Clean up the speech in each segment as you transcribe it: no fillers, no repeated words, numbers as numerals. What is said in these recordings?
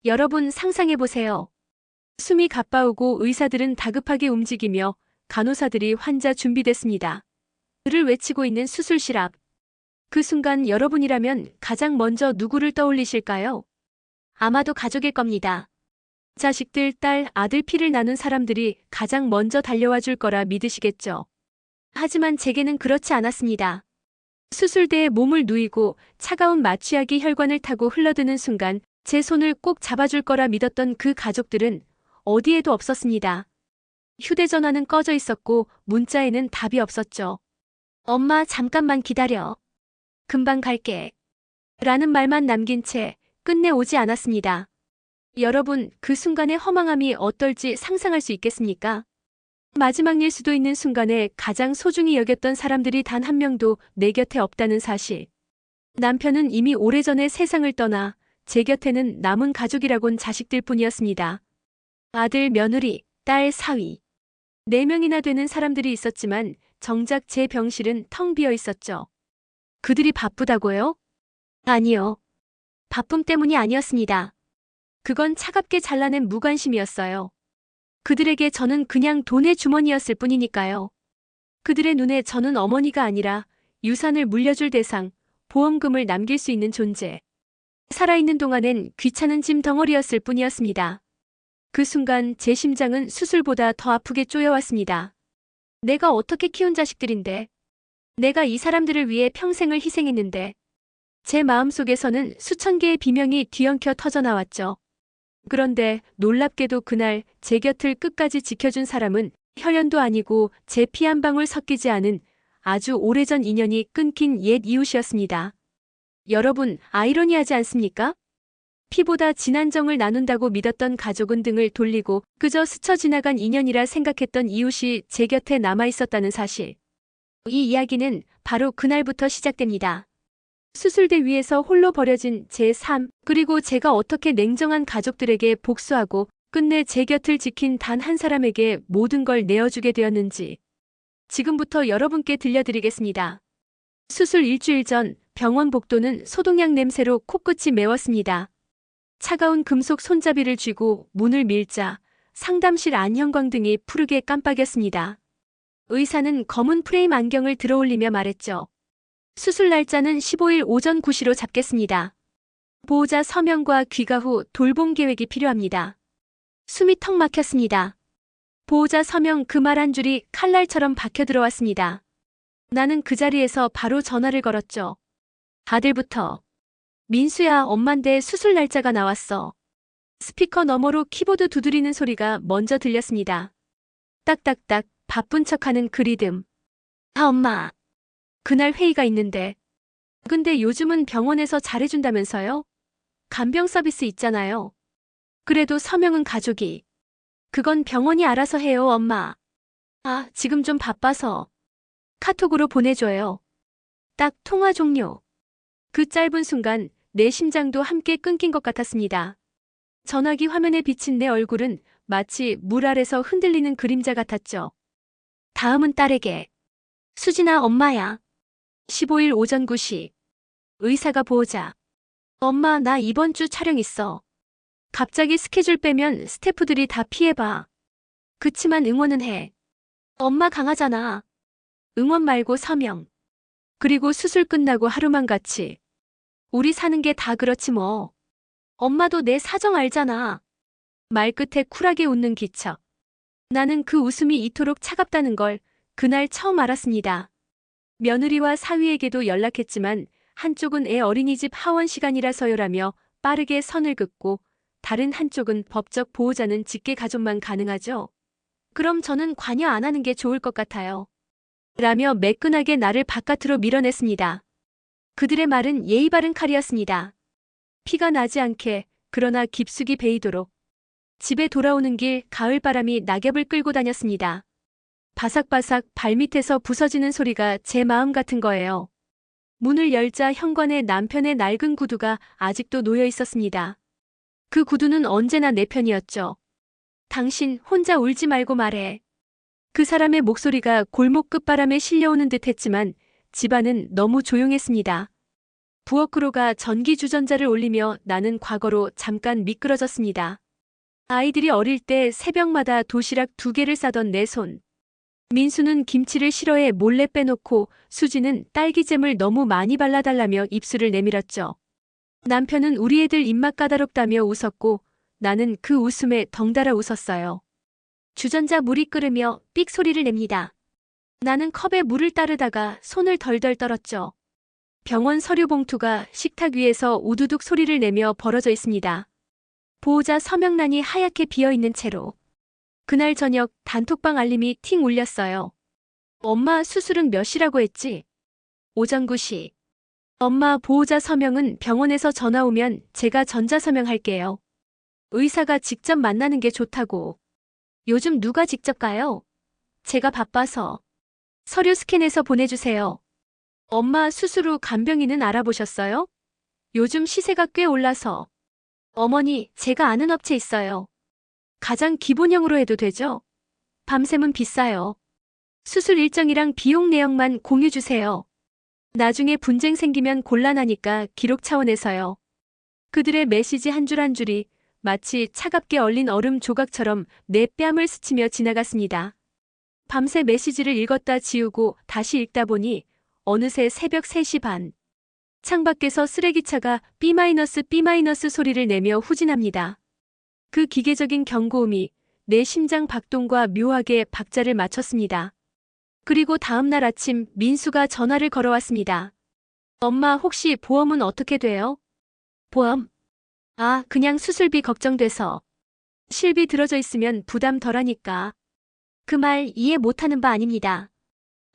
여러분 상상해보세요. 숨이 가빠오고 의사들은 다급하게 움직이며 간호사들이 환자 준비됐습니다. 를 외치고 있는 수술실 앞. 그 순간 여러분이라면 가장 먼저 누구를 떠올리실까요? 아마도 가족일 겁니다. 자식들, 딸, 아들 피를 나눈 사람들이 가장 먼저 달려와 줄 거라 믿으시겠죠. 하지만 제게는 그렇지 않았습니다. 수술대에 몸을 누이고 차가운 마취약이 혈관을 타고 흘러드는 순간 제 손을 꼭 잡아줄 거라 믿었던 그 가족들은 어디에도 없었습니다. 휴대전화는 꺼져 있었고 문자에는 답이 없었죠. 엄마, 잠깐만 기다려. 금방 갈게. 라는 말만 남긴 채 끝내 오지 않았습니다. 여러분, 그 순간의 허망함이 어떨지 상상할 수 있겠습니까? 마지막 일 수도 있는 순간에 가장 소중히 여겼던 사람들이 단 한 명도 내 곁에 없다는 사실. 남편은 이미 오래전에 세상을 떠나 제 곁에는 남은 가족이라곤 자식들 뿐이었습니다. 아들, 며느리, 딸, 사위. 4명이나 되는 사람들이 있었지만 정작 제 병실은 텅 비어 있었죠. 그들이 바쁘다고요? 아니요. 바쁨 때문이 아니었습니다. 그건 차갑게 잘라낸 무관심이었어요. 그들에게 저는 그냥 돈의 주머니였을 뿐이니까요. 그들의 눈에 저는 어머니가 아니라 유산을 물려줄 대상, 보험금을 남길 수 있는 존재. 살아있는 동안엔 귀찮은 짐 덩어리였을 뿐이었습니다. 그 순간 제 심장은 수술보다 더 아프게 쪼여왔습니다. 내가 어떻게 키운 자식들인데. 내가 이 사람들을 위해 평생을 희생했는데. 제 마음속에서는 수천 개의 비명이 뒤엉켜 터져나왔죠. 그런데 놀랍게도 그날 제 곁을 끝까지 지켜준 사람은 혈연도 아니고 제 피 한 방울 섞이지 않은 아주 오래전 인연이 끊긴 옛 이웃이었습니다. 여러분, 아이러니하지 않습니까? 피보다 진한 정을 나눈다고 믿었던 가족은 등을 돌리고 그저 스쳐 지나간 인연이라 생각했던 이웃이 제 곁에 남아있었다는 사실. 이 이야기는 바로 그날부터 시작됩니다. 수술대 위에서 홀로 버려진 제 삶, 그리고 제가 어떻게 냉정한 가족들에게 복수하고 끝내 제 곁을 지킨 단 한 사람에게 모든 걸 내어주게 되었는지 지금부터 여러분께 들려드리겠습니다. 수술 일주일 전 병원 복도는 소독약 냄새로 코끝이 메웠습니다. 차가운 금속 손잡이를 쥐고 문을 밀자 상담실 안형광등이 푸르게 깜빡였습니다. 의사는 검은 프레임 안경을 들어올리며 말했죠. 수술 날짜는 15일 오전 9시로 잡겠습니다. 보호자 서명과 귀가 후 돌봄 계획이 필요합니다. 숨이 턱 막혔습니다. 보호자 서명 그 말 한 줄이 칼날처럼 박혀 들어왔습니다. 나는 그 자리에서 바로 전화를 걸었죠. 아들부터. 민수야, 엄만데 수술 날짜가 나왔어. 스피커 너머로 키보드 두드리는 소리가 먼저 들렸습니다. 딱딱딱 바쁜 척하는 그 리듬. 아, 엄마. 그날 회의가 있는데. 근데 요즘은 병원에서 잘해준다면서요? 간병 서비스 있잖아요. 그래도 서명은 가족이. 그건 병원이 알아서 해요, 엄마. 아, 지금 좀 바빠서. 카톡으로 보내줘요. 딱 통화 종료. 그 짧은 순간 내 심장도 함께 끊긴 것 같았습니다. 전화기 화면에 비친 내 얼굴은 마치 물 아래서 흔들리는 그림자 같았죠. 다음은 딸에게. 수진아, 엄마야. 15일 오전 9시. 의사가 보호자. 엄마, 나 이번 주 촬영 있어. 갑자기 스케줄 빼면 스태프들이 다 피해봐. 그치만 응원은 해. 엄마 강하잖아. 응원 말고 서명. 그리고 수술 끝나고 하루만 같이. 우리 사는 게 다 그렇지 뭐. 엄마도 내 사정 알잖아. 말끝에 쿨하게 웃는 기척. 나는 그 웃음이 이토록 차갑다는 걸 그날 처음 알았습니다. 며느리와 사위에게도 연락했지만 한쪽은 애 어린이집 하원 시간이라서요라며 빠르게 선을 긋고 다른 한쪽은 법적 보호자는 직계 가족만 가능하죠. 그럼 저는 관여 안 하는 게 좋을 것 같아요. 라며 매끈하게 나를 바깥으로 밀어냈습니다. 그들의 말은 예의 바른 칼이었습니다. 피가 나지 않게 그러나 깊숙이 베이도록. 집에 돌아오는 길 가을바람이 낙엽을 끌고 다녔습니다. 바삭바삭 발밑에서 부서지는 소리가 제 마음 같은 거예요. 문을 열자 현관에 남편의 낡은 구두가 아직도 놓여 있었습니다. 그 구두는 언제나 내 편이었죠. 당신 혼자 울지 말고 말해. 그 사람의 목소리가 골목 끝바람에 실려오는 듯 했지만 집안은 너무 조용했습니다. 부엌으로 가 전기 주전자를 올리며 나는 과거로 잠깐 미끄러졌습니다. 아이들이 어릴 때 새벽마다 도시락 2개를 싸던 내 손. 민수는 김치를 싫어해 몰래 빼놓고 수지는 딸기잼을 너무 많이 발라달라며 입술을 내밀었죠. 남편은 우리 애들 입맛 까다롭다며 웃었고 나는 그 웃음에 덩달아 웃었어요. 주전자 물이 끓으며 삑 소리를 냅니다. 나는 컵에 물을 따르다가 손을 덜덜 떨었죠. 병원 서류 봉투가 식탁 위에서 우두둑 소리를 내며 벌어져 있습니다. 보호자 서명란이 하얗게 비어있는 채로. 그날 저녁 단톡방 알림이 팅 울렸어요. 엄마 수술은 몇 시라고 했지? 오전 9시. 엄마 보호자 서명은 병원에서 전화 오면 제가 전자서명 할게요. 의사가 직접 만나는 게 좋다고. 요즘 누가 직접 가요? 제가 바빠서. 서류 스캔해서 보내주세요. 엄마 수술 후 간병인은 알아보셨어요? 요즘 시세가 꽤 올라서. 어머니, 제가 아는 업체 있어요. 가장 기본형으로 해도 되죠? 밤샘은 비싸요. 수술 일정이랑 비용 내역만 공유주세요. 나중에 분쟁 생기면 곤란하니까 기록 차원에서요. 그들의 메시지 한 줄 한 줄이 마치 차갑게 얼린 얼음 조각처럼 내 뺨을 스치며 지나갔습니다. 밤새 메시지를 읽었다 지우고 다시 읽다 보니 어느새 새벽 3시 반. 창밖에서 쓰레기차가 B- 소리를 내며 후진합니다. 그 기계적인 경고음이 내 심장 박동과 묘하게 박자를 맞췄습니다. 그리고 다음 날 아침 민수가 전화를 걸어왔습니다. 엄마 혹시 보험은 어떻게 돼요? 보험? 아, 그냥 수술비 걱정돼서. 실비 들어져 있으면 부담 덜하니까. 그 말 이해 못하는 바 아닙니다.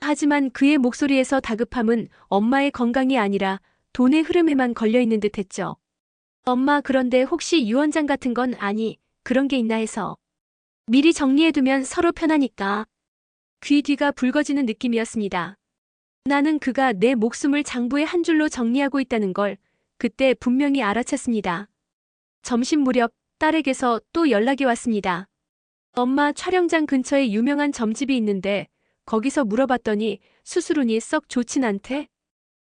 하지만 그의 목소리에서 다급함은 엄마의 건강이 아니라 돈의 흐름에만 걸려있는 듯했죠. 엄마 그런데 혹시 유언장 같은 건 아니, 그런 게 있나 해서. 미리 정리해두면 서로 편하니까. 귀 뒤가 붉어지는 느낌이었습니다. 나는 그가 내 목숨을 장부의 한 줄로 정리하고 있다는 걸 그때 분명히 알아챘습니다. 점심 무렵 딸에게서 또 연락이 왔습니다. 엄마 촬영장 근처에 유명한 점집이 있는데 거기서 물어봤더니 수술운이 썩 좋진 않대?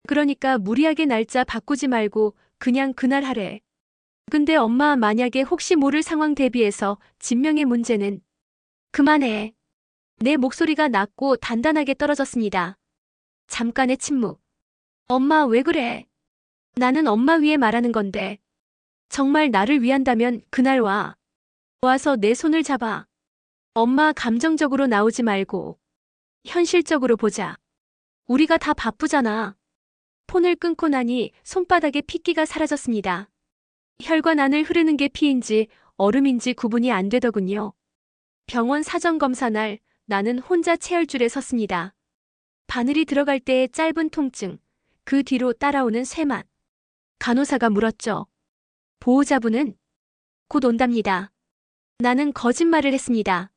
그러니까 무리하게 날짜 바꾸지 말고 그냥 그날 하래. 근데 엄마 만약에 혹시 모를 상황 대비해서 진명의 문제는 그만해. 내 목소리가 낮고 단단하게 떨어졌습니다. 잠깐의 침묵. 엄마 왜 그래? 나는 엄마 위해 말하는 건데. 정말 나를 위한다면 그날 와. 와서 내 손을 잡아. 엄마 감정적으로 나오지 말고. 현실적으로 보자. 우리가 다 바쁘잖아. 폰을 끊고 나니 손바닥에 핏기가 사라졌습니다. 혈관 안을 흐르는 게 피인지 얼음인지 구분이 안 되더군요. 병원 사전검사 날 나는 혼자 체열줄에 섰습니다. 바늘이 들어갈 때의 짧은 통증, 그 뒤로 따라오는 쇠맛. 간호사가 물었죠. 보호자분은? 곧 온답니다. 나는 거짓말을 했습니다.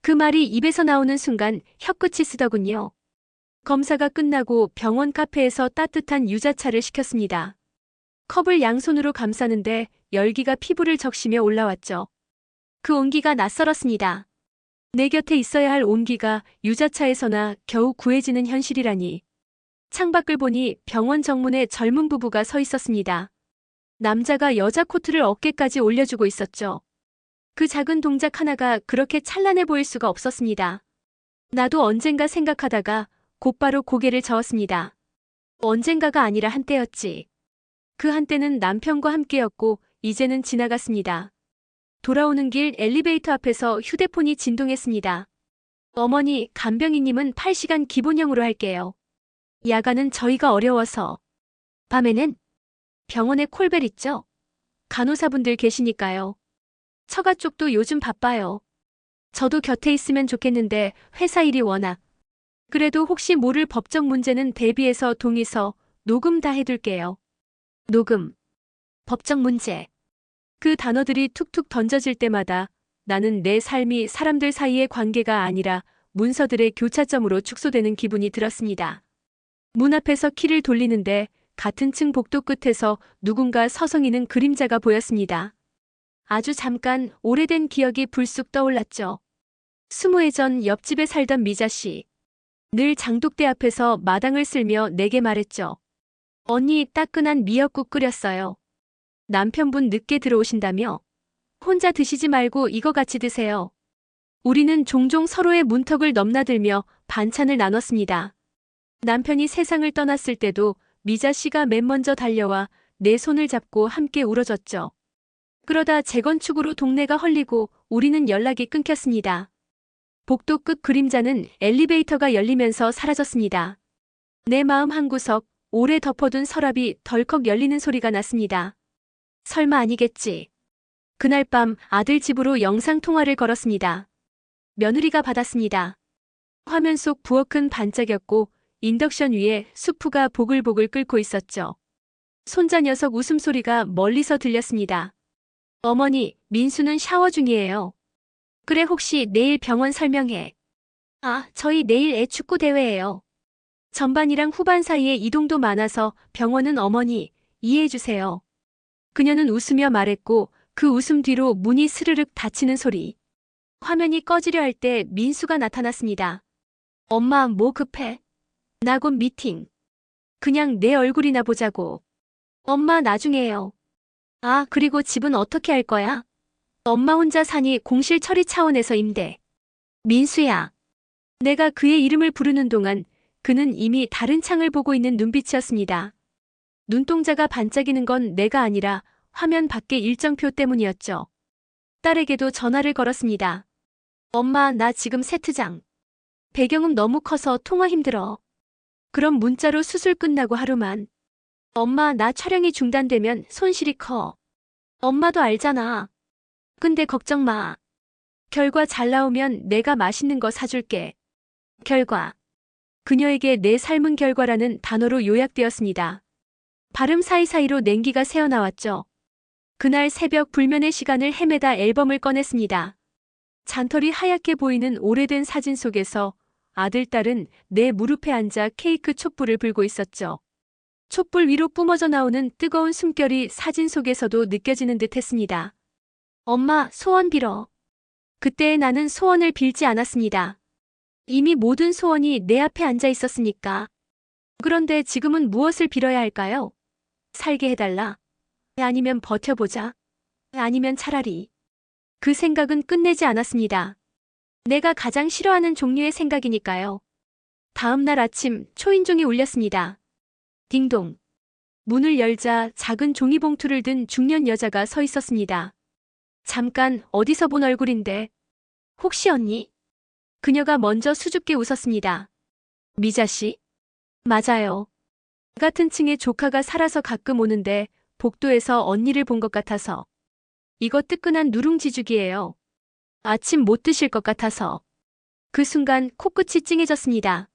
그 말이 입에서 나오는 순간 혀끝이 쓰더군요. 검사가 끝나고 병원 카페에서 따뜻한 유자차를 시켰습니다. 컵을 양손으로 감싸는데 열기가 피부를 적시며 올라왔죠. 그 온기가 낯설었습니다. 내 곁에 있어야 할 온기가 유자차에서나 겨우 구해지는 현실이라니. 창밖을 보니 병원 정문에 젊은 부부가 서 있었습니다. 남자가 여자 코트를 어깨까지 올려주고 있었죠. 그 작은 동작 하나가 그렇게 찬란해 보일 수가 없었습니다. 나도 언젠가 생각하다가 곧바로 고개를 저었습니다. 언젠가가 아니라 한때였지. 그 한때는 남편과 함께였고 이제는 지나갔습니다. 돌아오는 길 엘리베이터 앞에서 휴대폰이 진동했습니다. 어머니, 간병인님은 8시간 기본형으로 할게요. 야간은 저희가 어려워서. 밤에는? 병원에 콜벨 있죠? 간호사분들 계시니까요. 처가 쪽도 요즘 바빠요. 저도 곁에 있으면 좋겠는데 회사 일이 워낙. 그래도 혹시 모를 법적 문제는 대비해서 동의서, 녹음 다 해둘게요. 녹음. 법적 문제. 그 단어들이 툭툭 던져질 때마다 나는 내 삶이 사람들 사이의 관계가 아니라 문서들의 교차점으로 축소되는 기분이 들었습니다. 문 앞에서 키를 돌리는데 같은 층 복도 끝에서 누군가 서성이는 그림자가 보였습니다. 아주 잠깐 오래된 기억이 불쑥 떠올랐죠. 20해 전 옆집에 살던 미자 씨. 늘 장독대 앞에서 마당을 쓸며 내게 말했죠. 언니 따끈한 미역국 끓였어요. 남편분 늦게 들어오신다며? 혼자 드시지 말고 이거 같이 드세요. 우리는 종종 서로의 문턱을 넘나들며 반찬을 나눴습니다. 남편이 세상을 떠났을 때도 미자 씨가 맨 먼저 달려와 내 손을 잡고 함께 울어줬죠. 그러다 재건축으로 동네가 헐리고 우리는 연락이 끊겼습니다. 복도 끝 그림자는 엘리베이터가 열리면서 사라졌습니다. 내 마음 한구석 오래 덮어둔 서랍이 덜컥 열리는 소리가 났습니다. 설마 아니겠지. 그날 밤 아들 집으로 영상통화를 걸었습니다. 며느리가 받았습니다. 화면 속 부엌은 반짝였고 인덕션 위에 수프가 보글보글 끓고 있었죠. 손자 녀석 웃음소리가 멀리서 들렸습니다. 어머니, 민수는 샤워 중이에요. 그래 혹시 내일 병원 설명해. 아, 저희 내일 애 축구 대회예요. 전반이랑 후반 사이에 이동도 많아서 병원은 어머니, 이해해주세요. 그녀는 웃으며 말했고 그 웃음 뒤로 문이 스르륵 닫히는 소리. 화면이 꺼지려 할 때 민수가 나타났습니다. 엄마 뭐 급해? 나 곧 미팅. 그냥 내 얼굴이나 보자고. 엄마 나중에요. 아, 그리고 집은 어떻게 할 거야? 엄마 혼자 사니 공실 처리 차원에서 임대. 민수야. 내가 그의 이름을 부르는 동안 그는 이미 다른 창을 보고 있는 눈빛이었습니다. 눈동자가 반짝이는 건 내가 아니라 화면 밖의 일정표 때문이었죠. 딸에게도 전화를 걸었습니다. 엄마, 나 지금 세트장. 배경음 너무 커서 통화 힘들어. 그럼 문자로 수술 끝나고 하루만. 엄마, 나 촬영이 중단되면 손실이 커. 엄마도 알잖아. 근데 걱정 마. 결과 잘 나오면 내가 맛있는 거 사줄게. 결과. 그녀에게 내 삶은 결과라는 단어로 요약되었습니다. 발음 사이사이로 냉기가 새어나왔죠. 그날 새벽 불면의 시간을 헤매다 앨범을 꺼냈습니다. 잔털이 하얗게 보이는 오래된 사진 속에서 아들, 딸은 내 무릎에 앉아 케이크 촛불을 불고 있었죠. 촛불 위로 뿜어져 나오는 뜨거운 숨결이 사진 속에서도 느껴지는 듯 했습니다. 엄마, 소원 빌어. 그때 나는 소원을 빌지 않았습니다. 이미 모든 소원이 내 앞에 앉아 있었으니까. 그런데 지금은 무엇을 빌어야 할까요? 살게 해달라. 아니면 버텨보자. 아니면 차라리. 그 생각은 끝내지 않았습니다. 내가 가장 싫어하는 종류의 생각이니까요. 다음 날 아침 초인종이 울렸습니다. 딩동. 문을 열자 작은 종이봉투를 든 중년 여자가 서 있었습니다. 잠깐 어디서 본 얼굴인데. 혹시 언니? 그녀가 먼저 수줍게 웃었습니다. 미자 씨? 맞아요. 같은 층에 조카가 살아서 가끔 오는데 복도에서 언니를 본 것 같아서. 이거 뜨끈한 누룽지죽이에요. 아침 못 드실 것 같아서. 그 순간 코끝이 찡해졌습니다.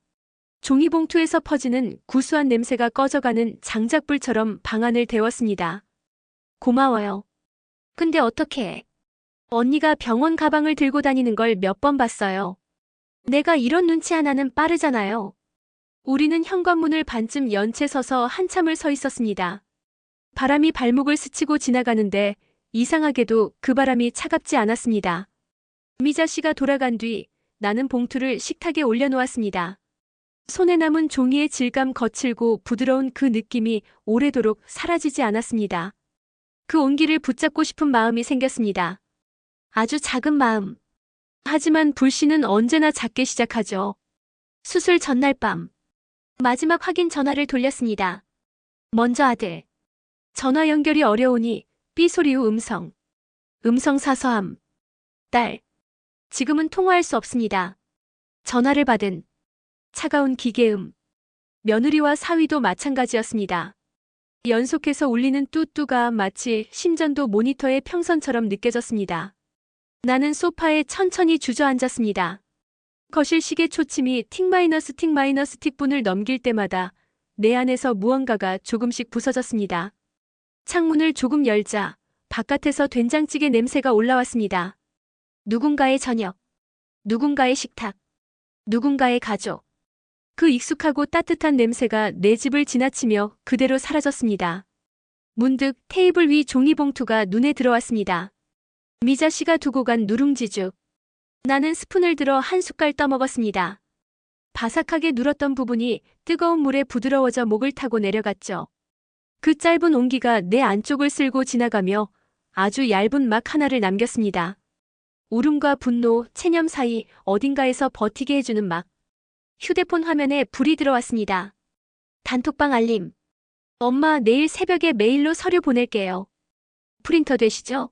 종이봉투에서 퍼지는 구수한 냄새가 꺼져가는 장작불처럼 방안을 데웠습니다. 고마워요. 근데 어떻게? 언니가 병원 가방을 들고 다니는 걸 몇 번 봤어요. 내가 이런 눈치 하나는 빠르잖아요. 우리는 현관문을 반쯤 연 채 서서 한참을 서 있었습니다. 바람이 발목을 스치고 지나가는데 이상하게도 그 바람이 차갑지 않았습니다. 미자 씨가 돌아간 뒤 나는 봉투를 식탁에 올려놓았습니다. 손에 남은 종이의 질감 거칠고 부드러운 그 느낌이 오래도록 사라지지 않았습니다. 그 온기를 붙잡고 싶은 마음이 생겼습니다. 아주 작은 마음. 하지만 불씨는 언제나 작게 시작하죠. 수술 전날 밤. 마지막 확인 전화를 돌렸습니다. 먼저 아들. 전화 연결이 어려우니 삐소리 후 음성. 음성 사서함. 딸. 지금은 통화할 수 없습니다. 전화를 받은 차가운 기계음. 며느리와 사위도 마찬가지였습니다. 연속해서 울리는 뚜뚜가 마치 심전도 모니터의 평선처럼 느껴졌습니다. 나는 소파에 천천히 주저앉았습니다. 거실 시계 초침이 틱-틱-틱분을 넘길 때마다 내 안에서 무언가가 조금씩 부서졌습니다. 창문을 조금 열자 바깥에서 된장찌개 냄새가 올라왔습니다. 누군가의 저녁, 누군가의 식탁, 누군가의 가족. 그 익숙하고 따뜻한 냄새가 내 집을 지나치며 그대로 사라졌습니다. 문득 테이블 위 종이봉투가 눈에 들어왔습니다. 미자 씨가 두고 간 누룽지죽. 나는 스푼을 들어 한 숟갈 떠먹었습니다. 바삭하게 눌었던 부분이 뜨거운 물에 부드러워져 목을 타고 내려갔죠. 그 짧은 온기가 내 안쪽을 쓸고 지나가며 아주 얇은 막 하나를 남겼습니다. 울음과 분노, 체념 사이 어딘가에서 버티게 해주는 막. 휴대폰 화면에 불이 들어왔습니다. 단톡방 알림. 엄마 내일 새벽에 메일로 서류 보낼게요. 프린터 되시죠?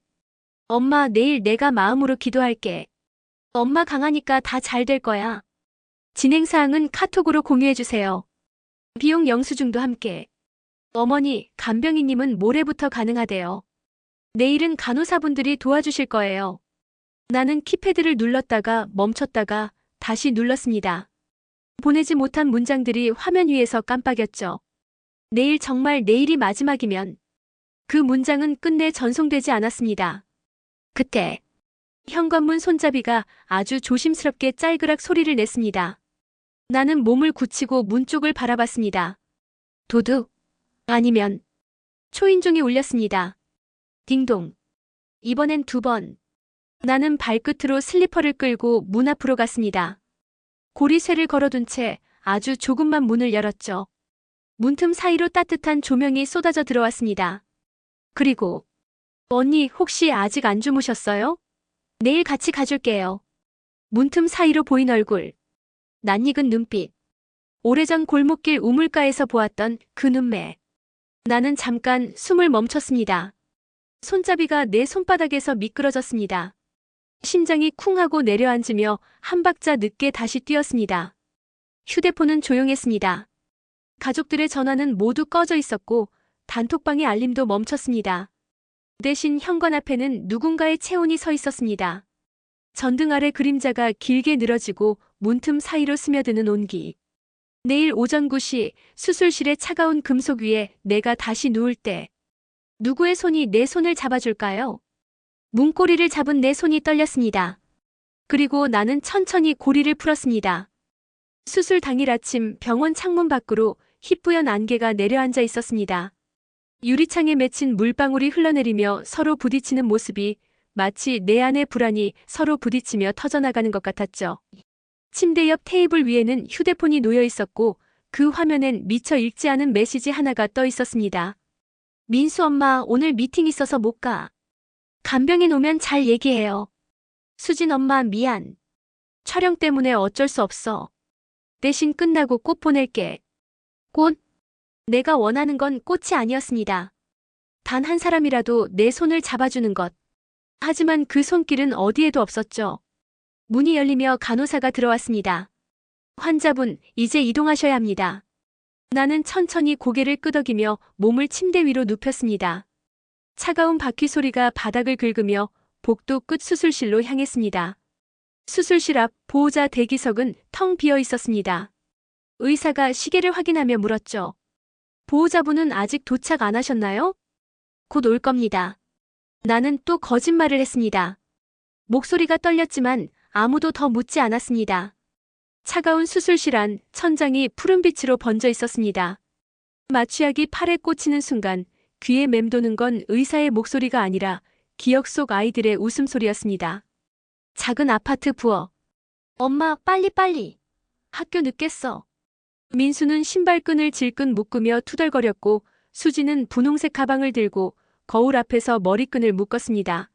엄마 내일 내가 마음으로 기도할게. 엄마 강하니까 다 잘 될 거야. 진행사항은 카톡으로 공유해주세요. 비용 영수증도 함께. 어머니, 간병인님은 모레부터 가능하대요. 내일은 간호사분들이 도와주실 거예요. 나는 키패드를 눌렀다가 멈췄다가 다시 눌렀습니다. 보내지 못한 문장들이 화면 위에서 깜빡였죠. 내일 정말 내일이 마지막이면. 그 문장은 끝내 전송되지 않았습니다. 그때 현관문 손잡이가 아주 조심스럽게 짤그락 소리를 냈습니다. 나는 몸을 굳히고 문 쪽을 바라봤습니다. 도둑 아니면 초인종이 울렸습니다. 딩동. 이번엔 2번. 나는 발끝으로 슬리퍼를 끌고 문 앞으로 갔습니다. 고리쇠를 걸어둔 채 아주 조금만 문을 열었죠. 문틈 사이로 따뜻한 조명이 쏟아져 들어왔습니다. 그리고 언니 혹시 아직 안 주무셨어요? 내일 같이 가줄게요. 문틈 사이로 보인 얼굴. 낯익은 눈빛. 오래전 골목길 우물가에서 보았던 그 눈매. 나는 잠깐 숨을 멈췄습니다. 손잡이가 내 손바닥에서 미끄러졌습니다. 심장이 쿵 하고 내려앉으며 한 박자 늦게 다시 뛰었습니다. 휴대폰은 조용했습니다. 가족들의 전화는 모두 꺼져 있었고 단톡방의 알림도 멈췄습니다. 대신 현관 앞에는 누군가의 체온이 서 있었습니다. 전등 아래 그림자가 길게 늘어지고 문틈 사이로 스며드는 온기. 내일 오전 9시 수술실의 차가운 금속 위에 내가 다시 누울 때 누구의 손이 내 손을 잡아줄까요? 문고리를 잡은 내 손이 떨렸습니다. 그리고 나는 천천히 고리를 풀었습니다. 수술 당일 아침 병원 창문 밖으로 희뿌연 안개가 내려앉아 있었습니다. 유리창에 맺힌 물방울이 흘러내리며 서로 부딪히는 모습이 마치 내 안의 불안이 서로 부딪히며 터져나가는 것 같았죠. 침대 옆 테이블 위에는 휴대폰이 놓여 있었고 그 화면엔 미처 읽지 않은 메시지 하나가 떠 있었습니다. 민수 엄마 오늘 미팅 있어서 못 가. 간병인 오면 잘 얘기해요. 수진 엄마 미안. 촬영 때문에 어쩔 수 없어. 대신 끝나고 꽃 보낼게. 꽃? 내가 원하는 건 꽃이 아니었습니다. 단 한 사람이라도 내 손을 잡아주는 것. 하지만 그 손길은 어디에도 없었죠. 문이 열리며 간호사가 들어왔습니다. 환자분, 이제 이동하셔야 합니다. 나는 천천히 고개를 끄덕이며 몸을 침대 위로 눕혔습니다. 차가운 바퀴 소리가 바닥을 긁으며 복도 끝 수술실로 향했습니다. 수술실 앞 보호자 대기석은 텅 비어 있었습니다. 의사가 시계를 확인하며 물었죠. 보호자분은 아직 도착 안 하셨나요? 곧 올 겁니다. 나는 또 거짓말을 했습니다. 목소리가 떨렸지만 아무도 더 묻지 않았습니다. 차가운 수술실 안 천장이 푸른빛으로 번져 있었습니다. 마취약이 팔에 꽂히는 순간 귀에 맴도는 건 의사의 목소리가 아니라 기억 속 아이들의 웃음소리였습니다. 작은 아파트 부엌. 엄마 빨리빨리. 학교 늦겠어. 민수는 신발끈을 질끈 묶으며 투덜거렸고 수지는 분홍색 가방을 들고 거울 앞에서 머리끈을 묶었습니다.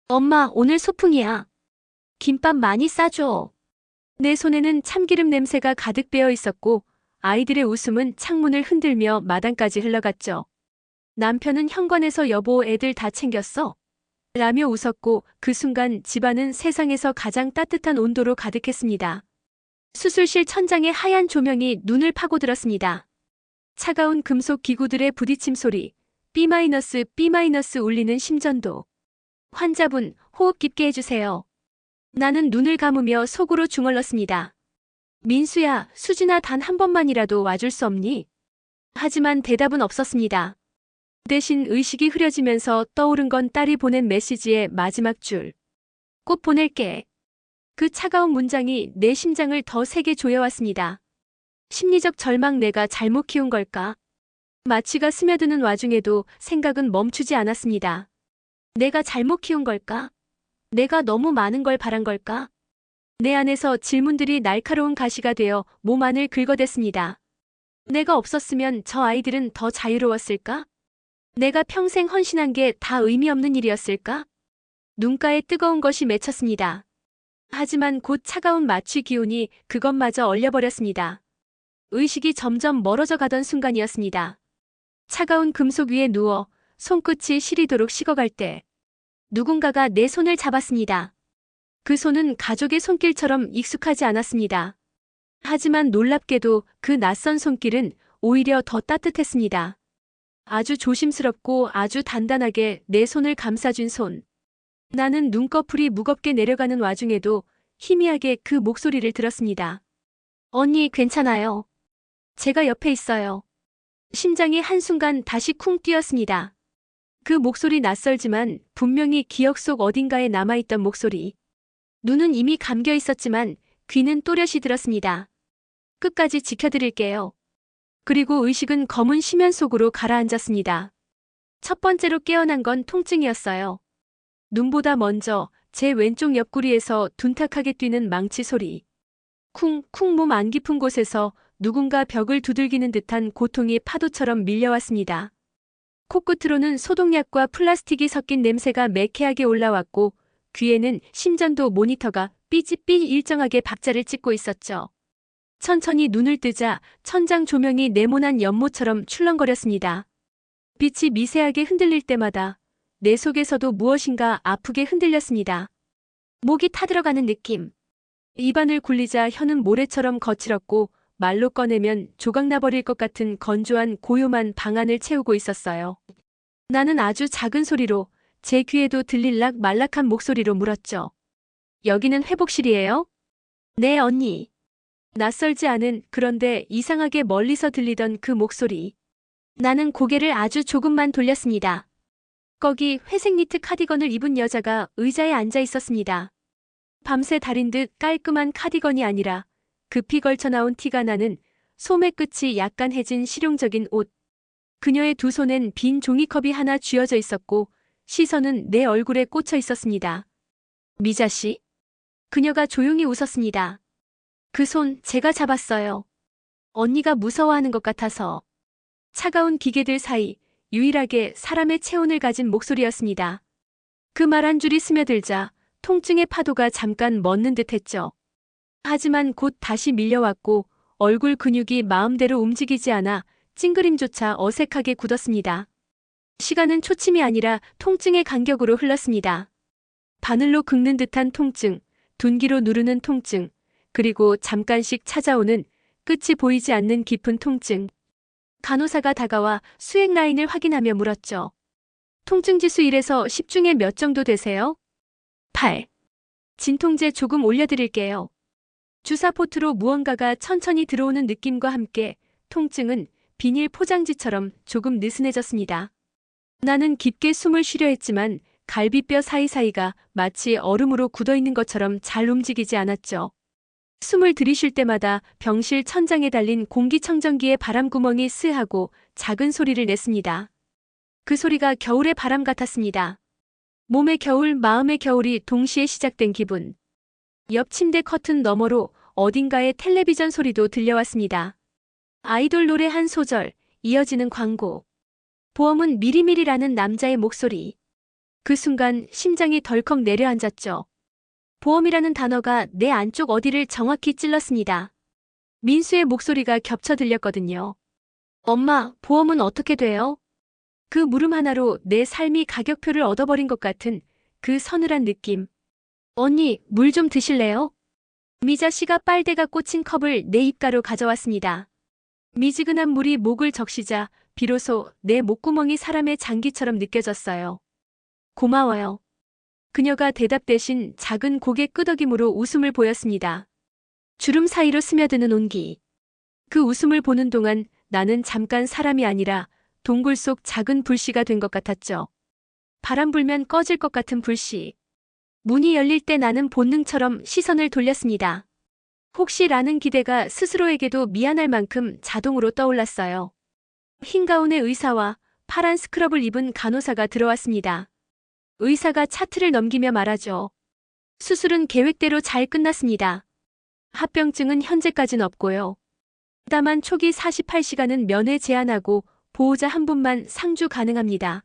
엄마 오늘 소풍이야. 김밥 많이 싸줘. 내 손에는 참기름 냄새가 가득 배어 있었고 아이들의 웃음은 창문을 흔들며 마당까지 흘러갔죠. 남편은 현관에서 여보 애들 다 챙겼어? 라며 웃었고 그 순간 집안은 세상에서 가장 따뜻한 온도로 가득했습니다. 수술실 천장의 하얀 조명이 눈을 파고들었습니다. 차가운 금속 기구들의 부딪힘 소리, B- 울리는 심전도. 환자분, 호흡 깊게 해주세요. 나는 눈을 감으며 속으로 중얼렀습니다. 민수야, 수진아 단 한 번만이라도 와줄 수 없니? 하지만 대답은 없었습니다. 대신 의식이 흐려지면서 떠오른 건 딸이 보낸 메시지의 마지막 줄. 꼭 보낼게. 그 차가운 문장이 내 심장을 더 세게 조여왔습니다. 심리적 절망 내가 잘못 키운 걸까? 마취가 스며드는 와중에도 생각은 멈추지 않았습니다. 내가 잘못 키운 걸까? 내가 너무 많은 걸 바란 걸까? 내 안에서 질문들이 날카로운 가시가 되어 몸 안을 긁어댔습니다. 내가 없었으면 저 아이들은 더 자유로웠을까? 내가 평생 헌신한 게 다 의미 없는 일이었을까? 눈가에 뜨거운 것이 맺혔습니다. 하지만 곧 차가운 마취 기운이 그것마저 얼려버렸습니다. 의식이 점점 멀어져 가던 순간이었습니다. 차가운 금속 위에 누워 손끝이 시리도록 식어갈 때 누군가가 내 손을 잡았습니다. 그 손은 가족의 손길처럼 익숙하지 않았습니다. 하지만 놀랍게도 그 낯선 손길은 오히려 더 따뜻했습니다. 아주 조심스럽고 아주 단단하게 내 손을 감싸준 손. 나는 눈꺼풀이 무겁게 내려가는 와중에도 희미하게 그 목소리를 들었습니다. 언니, 괜찮아요. 제가 옆에 있어요. 심장이 한순간 다시 쿵 뛰었습니다. 그 목소리 낯설지만 분명히 기억 속 어딘가에 남아있던 목소리. 눈은 이미 감겨 있었지만 귀는 또렷이 들었습니다. 끝까지 지켜드릴게요. 그리고 의식은 검은 심연 속으로 가라앉았습니다. 첫 번째로 깨어난 건 통증이었어요. 눈보다 먼저 제 왼쪽 옆구리에서 둔탁하게 뛰는 망치 소리. 쿵쿵 몸 안 깊은 곳에서 누군가 벽을 두들기는 듯한 고통이 파도처럼 밀려왔습니다. 코끝으로는 소독약과 플라스틱이 섞인 냄새가 매캐하게 올라왔고 귀에는 심전도 모니터가 삐짓삐 일정하게 박자를 찍고 있었죠. 천천히 눈을 뜨자 천장 조명이 네모난 연못처럼 출렁거렸습니다. 빛이 미세하게 흔들릴 때마다 내 속에서도 무엇인가 아프게 흔들렸습니다. 목이 타들어가는 느낌. 입안을 굴리자 혀는 모래처럼 거칠었고 말로 꺼내면 조각나버릴 것 같은 건조한 고요한 방안을 채우고 있었어요. 나는 아주 작은 소리로 제 귀에도 들릴락 말락한 목소리로 물었죠. 여기는 회복실이에요? 네, 언니. 낯설지 않은 그런데 이상하게 멀리서 들리던 그 목소리. 나는 고개를 아주 조금만 돌렸습니다. 거기 회색 니트 카디건을 입은 여자가 의자에 앉아 있었습니다. 밤새 달인 듯 깔끔한 카디건이 아니라 급히 걸쳐 나온 티가 나는 소매 끝이 약간 해진 실용적인 옷. 그녀의 두 손엔 빈 종이컵이 하나 쥐어져 있었고 시선은 내 얼굴에 꽂혀 있었습니다. 미자 씨? 그녀가 조용히 웃었습니다. 그 손 제가 잡았어요. 언니가 무서워하는 것 같아서. 차가운 기계들 사이 유일하게 사람의 체온을 가진 목소리였습니다. 그 말 한 줄이 스며들자 통증의 파도가 잠깐 멎는 듯했죠. 하지만 곧 다시 밀려왔고 얼굴 근육이 마음대로 움직이지 않아 찡그림조차 어색하게 굳었습니다. 시간은 초침이 아니라 통증의 간격으로 흘렀습니다. 바늘로 긁는 듯한 통증, 둔기로 누르는 통증, 그리고 잠깐씩 찾아오는 끝이 보이지 않는 깊은 통증. 간호사가 다가와 수액 라인을 확인하며 물었죠. 통증지수 1에서 10 중에 몇 정도 되세요? 8. 진통제 조금 올려드릴게요. 주사포트로 무언가가 천천히 들어오는 느낌과 함께 통증은 비닐 포장지처럼 조금 느슨해졌습니다. 나는 깊게 숨을 쉬려 했지만 갈비뼈 사이사이가 마치 얼음으로 굳어있는 것처럼 잘 움직이지 않았죠. 숨을 들이쉴 때마다 병실 천장에 달린 공기청정기의 바람구멍이 스하고 작은 소리를 냈습니다. 그 소리가 겨울의 바람 같았습니다. 몸의 겨울, 마음의 겨울이 동시에 시작된 기분. 옆 침대 커튼 너머로 어딘가의 텔레비전 소리도 들려왔습니다. 아이돌 노래 한 소절, 이어지는 광고. 보험은 미리미리라는 남자의 목소리. 그 순간 심장이 덜컥 내려앉았죠. 보험이라는 단어가 내 안쪽 어디를 정확히 찔렀습니다. 민수의 목소리가 겹쳐 들렸거든요. 엄마, 보험은 어떻게 돼요? 그 물음 하나로 내 삶이 가격표를 얻어버린 것 같은 그 서늘한 느낌. 언니, 물 좀 드실래요? 미자 씨가 빨대가 꽂힌 컵을 내 입가로 가져왔습니다. 미지근한 물이 목을 적시자 비로소 내 목구멍이 사람의 장기처럼 느껴졌어요. 고마워요. 그녀가 대답 대신 작은 고개 끄덕임으로 웃음을 보였습니다. 주름 사이로 스며드는 온기. 그 웃음을 보는 동안 나는 잠깐 사람이 아니라 동굴 속 작은 불씨가 된 것 같았죠. 바람 불면 꺼질 것 같은 불씨. 문이 열릴 때 나는 본능처럼 시선을 돌렸습니다. 혹시라는 기대가 스스로에게도 미안할 만큼 자동으로 떠올랐어요. 흰 가운의 의사와 파란 스크럽을 입은 간호사가 들어왔습니다. 의사가 차트를 넘기며 말하죠. 수술은 계획대로 잘 끝났습니다. 합병증은 현재까진 없고요. 다만 초기 48시간은 면회 제한하고 보호자 한 분만 상주 가능합니다.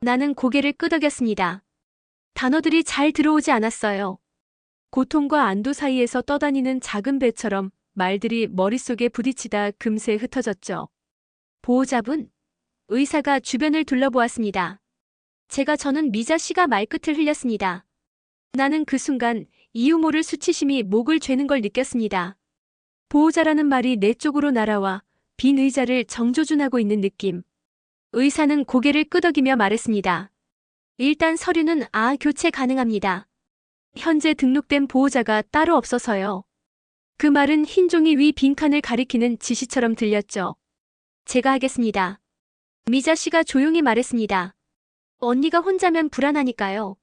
나는 고개를 끄덕였습니다. 단어들이 잘 들어오지 않았어요. 고통과 안도 사이에서 떠다니는 작은 배처럼 말들이 머릿속에 부딪히다 금세 흩어졌죠. 보호자분? 의사가 주변을 둘러보았습니다. 저는 미자 씨가 말끝을 흘렸습니다. 나는 그 순간 이유 모를 수치심이 목을 죄는 걸 느꼈습니다. 보호자라는 말이 내 쪽으로 날아와 빈 의자를 정조준하고 있는 느낌. 의사는 고개를 끄덕이며 말했습니다. 일단 서류는 교체 가능합니다. 현재 등록된 보호자가 따로 없어서요. 그 말은 흰 종이 위 빈칸을 가리키는 지시처럼 들렸죠. 제가 하겠습니다. 미자 씨가 조용히 말했습니다. 언니가 혼자면 불안하니까요.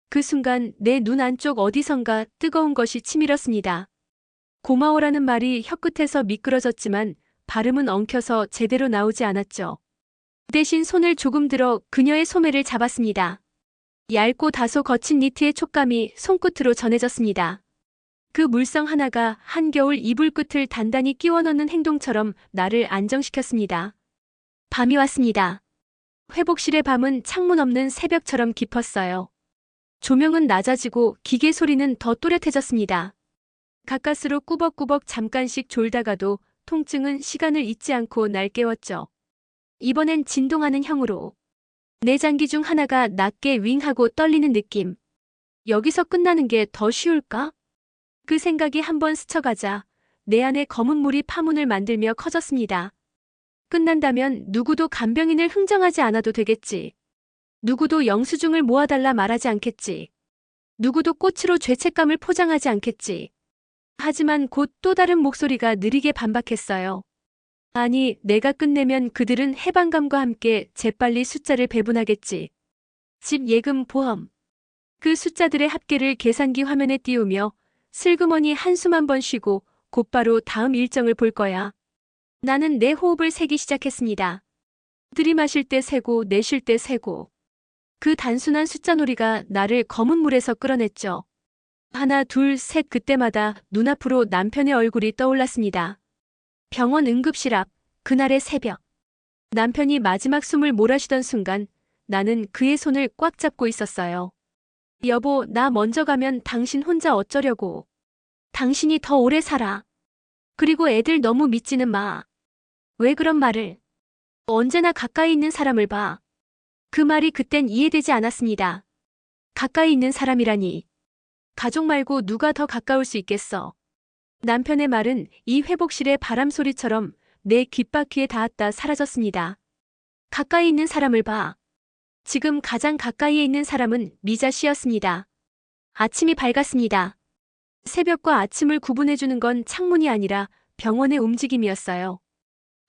그 순간 내 눈 안쪽 어디선가 뜨거운 것이 치밀었습니다. 고마워라는 말이 혀끝에서 미끄러졌지만 발음은 엉켜서 제대로 나오지 않았죠. 대신 손을 조금 들어 그녀의 소매를 잡았습니다. 얇고 다소 거친 니트의 촉감이 손끝으로 전해졌습니다. 그 물성 하나가 한겨울 이불 끝을 단단히 끼워 넣는 행동처럼 나를 안정시켰습니다. 밤이 왔습니다. 회복실의 밤은 창문 없는 새벽처럼 깊었어요. 조명은 낮아지고 기계 소리는 더 또렷해졌습니다. 가까스로 꾸벅꾸벅 잠깐씩 졸다가도 통증은 시간을 잊지 않고 날 깨웠죠. 이번엔 진동하는 형으로. 내장기 중 하나가 낮게 윙하고 떨리는 느낌. 여기서 끝나는 게 더 쉬울까? 그 생각이 한번 스쳐가자 내 안에 검은 물이 파문을 만들며 커졌습니다. 끝난다면 누구도 간병인을 흥정하지 않아도 되겠지. 누구도 영수증을 모아달라 말하지 않겠지. 누구도 꽃으로 죄책감을 포장하지 않겠지. 하지만 곧 또 다른 목소리가 느리게 반박했어요. 아니, 내가 끝내면 그들은 해방감과 함께 재빨리 숫자를 배분하겠지. 집, 예금, 보험. 그 숫자들의 합계를 계산기 화면에 띄우며 슬그머니 한숨 한 번 쉬고 곧바로 다음 일정을 볼 거야. 나는 내 호흡을 세기 시작했습니다. 들이마실 때 세고 내쉴 때 세고. 그 단순한 숫자놀이가 나를 검은 물에서 끌어냈죠. 하나, 둘, 셋. 그때마다 눈앞으로 남편의 얼굴이 떠올랐습니다. 병원 응급실 앞, 그날의 새벽. 남편이 마지막 숨을 몰아쉬던 순간 나는 그의 손을 꽉 잡고 있었어요. 여보, 나 먼저 가면 당신 혼자 어쩌려고. 당신이 더 오래 살아. 그리고 애들 너무 믿지는 마. 왜 그런 말을. 언제나 가까이 있는 사람을 봐. 그 말이 그땐 이해되지 않았습니다. 가까이 있는 사람이라니. 가족 말고 누가 더 가까울 수 있겠어. 남편의 말은 이 회복실의 바람소리처럼 내 귓바퀴에 닿았다 사라졌습니다. 가까이 있는 사람을 봐. 지금 가장 가까이에 있는 사람은 미자 씨였습니다. 아침이 밝았습니다. 새벽과 아침을 구분해주는 건 창문이 아니라 병원의 움직임이었어요.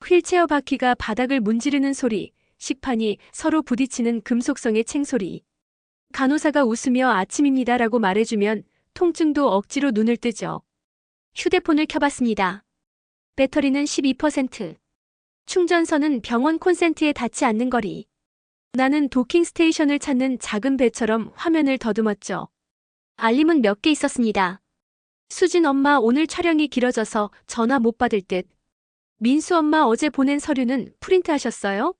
휠체어 바퀴가 바닥을 문지르는 소리, 식판이 서로 부딪히는 금속성의 챙소리. 간호사가 웃으며 아침입니다라고 말해주면 통증도 억지로 눈을 뜨죠. 휴대폰을 켜봤습니다. 배터리는 12%. 충전선은 병원 콘센트에 닿지 않는 거리. 나는 도킹 스테이션을 찾는 작은 배처럼 화면을 더듬었죠. 알림은 몇 개 있었습니다. 수진 엄마 오늘 촬영이 길어져서 전화 못 받을 듯. 민수 엄마 어제 보낸 서류는 프린트하셨어요?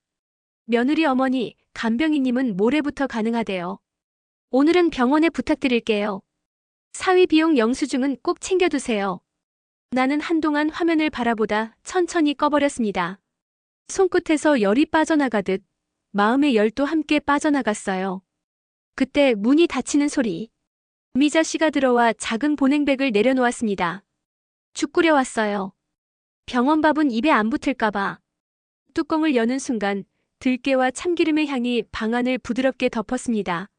며느리 어머니, 간병인님은 모레부터 가능하대요. 오늘은 병원에 부탁드릴게요. 사위 비용 영수증은 꼭 챙겨두세요. 나는 한동안 화면을 바라보다 천천히 꺼버렸습니다. 손끝에서 열이 빠져나가듯 마음의 열도 함께 빠져나갔어요. 그때 문이 닫히는 소리. 미자 씨가 들어와 작은 보냉백을 내려놓았습니다. 죽 끓여왔어요. 병원 밥은 입에 안 붙을까봐. 뚜껑을 여는 순간 들깨와 참기름의 향이 방안을 부드럽게 덮었습니다.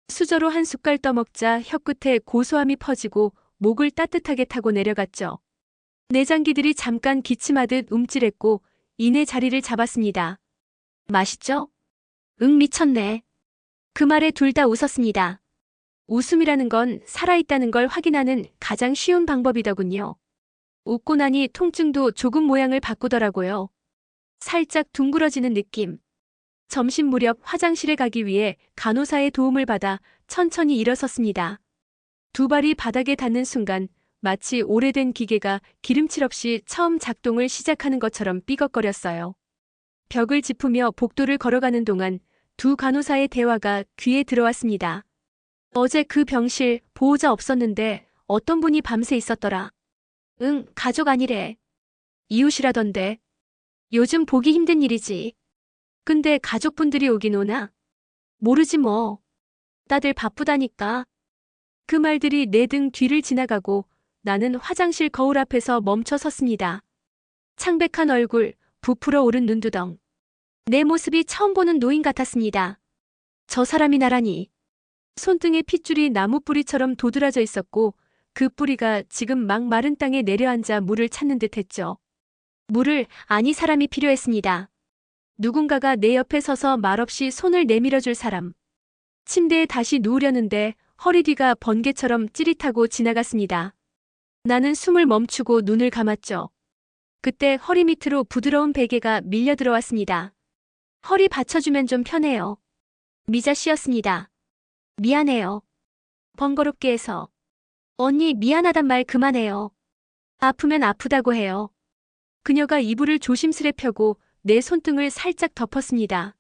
수저로 한 숟갈 떠먹자 혀끝에 고소함이 퍼지고 목을 따뜻하게 타고 내려갔죠. 내장기들이 잠깐 기침하듯 움찔했고 이내 자리를 잡았습니다. 맛있죠? 응, 미쳤네. 그 말에 둘 다 웃었습니다. 웃음이라는 건 살아있다는 걸 확인하는 가장 쉬운 방법이더군요. 웃고 나니 통증도 조금 모양을 바꾸더라고요. 살짝 둥그러지는 느낌. 점심 무렵 화장실에 가기 위해 간호사의 도움을 받아 천천히 일어섰습니다. 두 발이 바닥에 닿는 순간 마치 오래된 기계가 기름칠 없이 처음 작동을 시작하는 것처럼 삐걱거렸어요. 벽을 짚으며 복도를 걸어가는 동안 두 간호사의 대화가 귀에 들어왔습니다. 어제 그 병실 보호자 없었는데 어떤 분이 밤새 있었더라. 응, 가족 아니래. 이웃이라던데. 요즘 보기 힘든 일이지. 근데 가족분들이 오긴 오나? 모르지 뭐. 다들 바쁘다니까. 그 말들이 내 등 뒤를 지나가고 나는 화장실 거울 앞에서 멈춰 섰습니다. 창백한 얼굴, 부풀어 오른 눈두덩. 내 모습이 처음 보는 노인 같았습니다. 저 사람이 나라니. 손등에 핏줄이 나무 뿌리처럼 도드라져 있었고 그 뿌리가 지금 막 마른 땅에 내려앉아 물을 찾는 듯했죠. 아니 사람이 필요했습니다. 누군가가 내 옆에 서서 말없이 손을 내밀어줄 사람. 침대에 다시 누우려는데 허리 뒤가 번개처럼 찌릿하고 지나갔습니다. 나는 숨을 멈추고 눈을 감았죠. 그때 허리 밑으로 부드러운 베개가 밀려 들어왔습니다. 허리 받쳐주면 좀 편해요. 미자 씨였습니다. 미안해요. 번거롭게 해서. 언니 미안하단 말 그만해요. 아프면 아프다고 해요. 그녀가 이불을 조심스레 펴고 내 손등을 살짝 덮었습니다.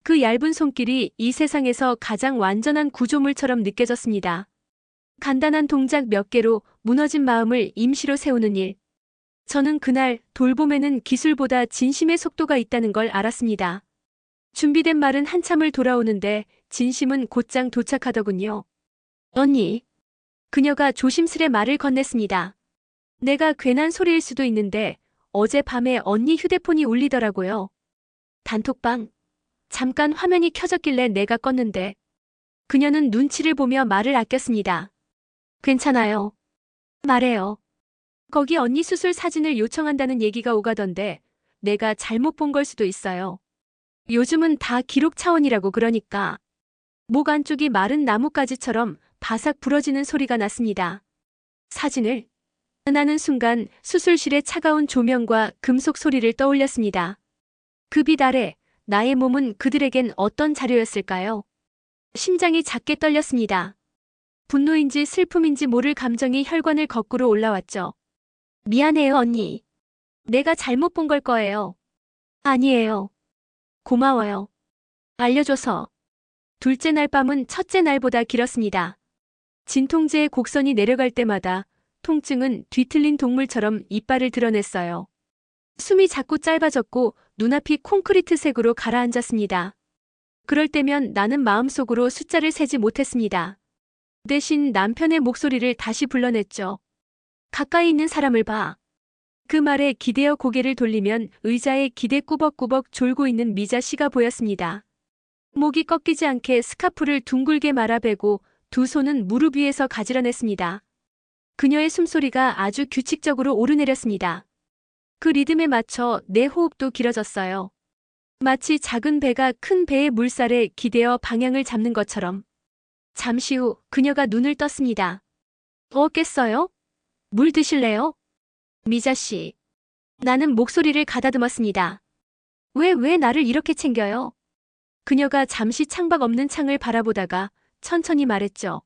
그 얇은 손길이 이 세상에서 가장 완전한 구조물처럼 느껴졌습니다. 간단한 동작 몇 개로 무너진 마음을 임시로 세우는 일. 저는 그날 돌봄에는 기술보다 진심의 속도가 있다는 걸 알았습니다. 준비된 말은 한참을 돌아오는데 진심은 곧장 도착하더군요. 언니. 그녀가 조심스레 말을 건넸습니다. 내가 괜한 소리일 수도 있는데 어젯밤에 언니 휴대폰이 울리더라고요. 단톡방. 잠깐 화면이 켜졌길래 내가 껐는데. 그녀는 눈치를 보며 말을 아꼈습니다. 괜찮아요. 말해요. 거기 언니 수술 사진을 요청한다는 얘기가 오가던데 내가 잘못 본 걸 수도 있어요. 요즘은 다 기록 차원이라고 그러니까. 목 안쪽이 마른 나뭇가지처럼 바삭 부러지는 소리가 났습니다. 사진을? 나는 순간 수술실의 차가운 조명과 금속 소리를 떠올렸습니다. 그 빛 아래 나의 몸은 그들에겐 어떤 자료였을까요? 심장이 작게 떨렸습니다. 분노인지 슬픔인지 모를 감정이 혈관을 거꾸로 올라왔죠. 미안해요, 언니. 내가 잘못 본 걸 거예요. 아니에요. 고마워요. 알려줘서. 둘째 날 밤은 첫째 날보다 길었습니다. 진통제의 곡선이 내려갈 때마다 통증은 뒤틀린 동물처럼 이빨을 드러냈어요. 숨이 자꾸 짧아졌고 눈앞이 콘크리트색으로 가라앉았습니다. 그럴 때면 나는 마음속으로 숫자를 세지 못했습니다. 대신 남편의 목소리를 다시 불러냈죠. 가까이 있는 사람을 봐. 그 말에 기대어 고개를 돌리면 의자에 기대 꾸벅꾸벅 졸고 있는 미자 씨가 보였습니다. 목이 꺾이지 않게 스카프를 둥글게 말아베고 두 손은 무릎 위에서 가지런했습니다. 그녀의 숨소리가 아주 규칙적으로 오르내렸습니다. 그 리듬에 맞춰 내 호흡도 길어졌어요. 마치 작은 배가 큰 배의 물살에 기대어 방향을 잡는 것처럼. 잠시 후 그녀가 눈을 떴습니다. 깼어요? 물 드실래요? 미자 씨. 나는 목소리를 가다듬었습니다. 왜 나를 이렇게 챙겨요? 그녀가 잠시 창밖 없는 창을 바라보다가 천천히 말했죠.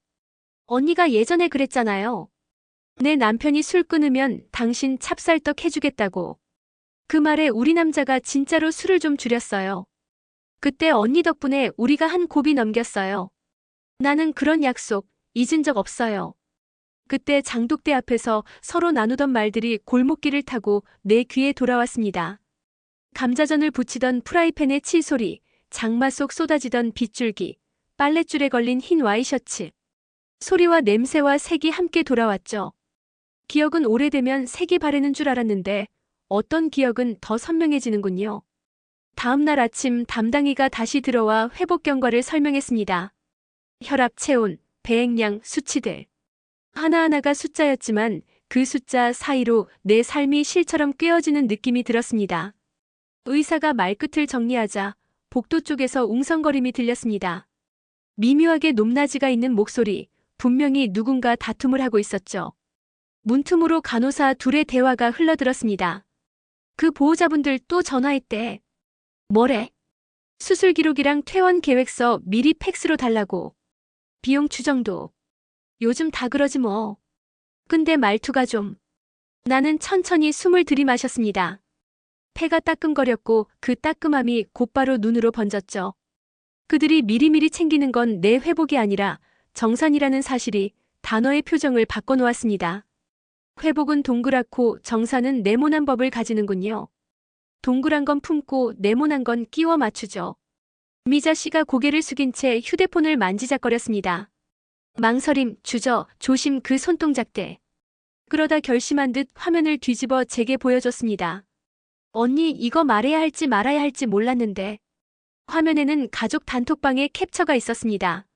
언니가 예전에 그랬잖아요. 내 남편이 술 끊으면 당신 찹쌀떡 해주겠다고. 그 말에 우리 남자가 진짜로 술을 좀 줄였어요. 그때 언니 덕분에 우리가 한 고비 넘겼어요. 나는 그런 약속 잊은 적 없어요. 그때 장독대 앞에서 서로 나누던 말들이 골목길을 타고 내 귀에 돌아왔습니다. 감자전을 부치던 프라이팬의 칠소리, 장마 속 쏟아지던 빗줄기, 빨랫줄에 걸린 흰 와이셔츠. 소리와 냄새와 색이 함께 돌아왔죠. 기억은 오래되면 색이 바래는 줄 알았는데 어떤 기억은 더 선명해지는군요. 다음 날 아침 담당이가 다시 들어와 회복 경과를 설명했습니다. 혈압, 체온, 배행량, 수치들. 하나하나가 숫자였지만 그 숫자 사이로 내 삶이 실처럼 꿰어지는 느낌이 들었습니다. 의사가 말끝을 정리하자 복도 쪽에서 웅성거림이 들렸습니다. 미묘하게 높낮이가 있는 목소리, 분명히 누군가 다툼을 하고 있었죠. 문틈으로 간호사 둘의 대화가 흘러들었습니다. 그 보호자분들 또 전화했대. 뭐래? 수술 기록이랑 퇴원 계획서 미리 팩스로 달라고. 비용 추정도. 요즘 다 그러지 뭐. 근데 말투가 좀. 나는 천천히 숨을 들이마셨습니다. 폐가 따끔거렸고 그 따끔함이 곧바로 눈으로 번졌죠. 그들이 미리미리 챙기는 건 내 회복이 아니라 정산이라는 사실이 단어의 표정을 바꿔놓았습니다. 회복은 동그랗고 정산은 네모난 법을 가지는군요. 동그란 건 품고 네모난 건 끼워 맞추죠. 미자 씨가 고개를 숙인 채 휴대폰을 만지작거렸습니다. 망설임, 주저, 조심 그 손동작대. 그러다 결심한 듯 화면을 뒤집어 제게 보여줬습니다. 언니 이거 말해야 할지 말아야 할지 몰랐는데. 화면에는 가족 단톡방에 캡처가 있었습니다.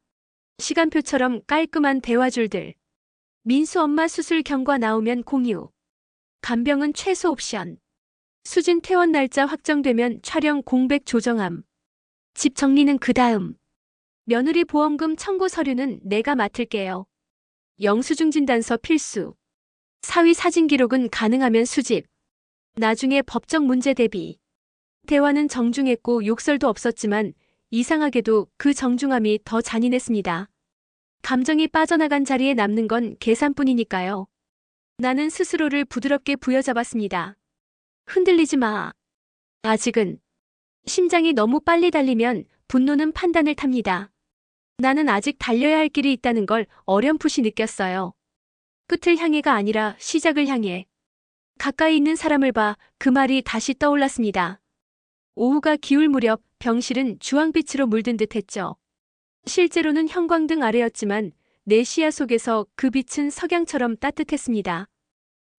시간표처럼 깔끔한 대화줄들. 민수 엄마 수술 경과 나오면 공유. 간병은 최소 옵션. 수진 퇴원 날짜 확정되면 촬영 공백 조정함. 집 정리는 그 다음. 며느리 보험금 청구 서류는 내가 맡을게요. 영수증 진단서 필수. 사위 사진 기록은 가능하면 수집. 나중에 법적 문제 대비. 대화는 정중했고 욕설도 없었지만 이상하게도 그 정중함이 더 잔인했습니다. 감정이 빠져나간 자리에 남는 건 계산뿐이니까요. 나는 스스로를 부드럽게 부여잡았습니다. 흔들리지 마. 아직은. 심장이 너무 빨리 달리면 분노는 판단을 탑니다. 나는 아직 달려야 할 길이 있다는 걸 어렴풋이 느꼈어요. 끝을 향해가 아니라 시작을 향해. 가까이 있는 사람을 봐 그 말이 다시 떠올랐습니다. 오후가 기울 무렵 병실은 주황빛으로 물든 듯했죠. 실제로는 형광등 아래였지만 내 시야 속에서 그 빛은 석양처럼 따뜻했습니다.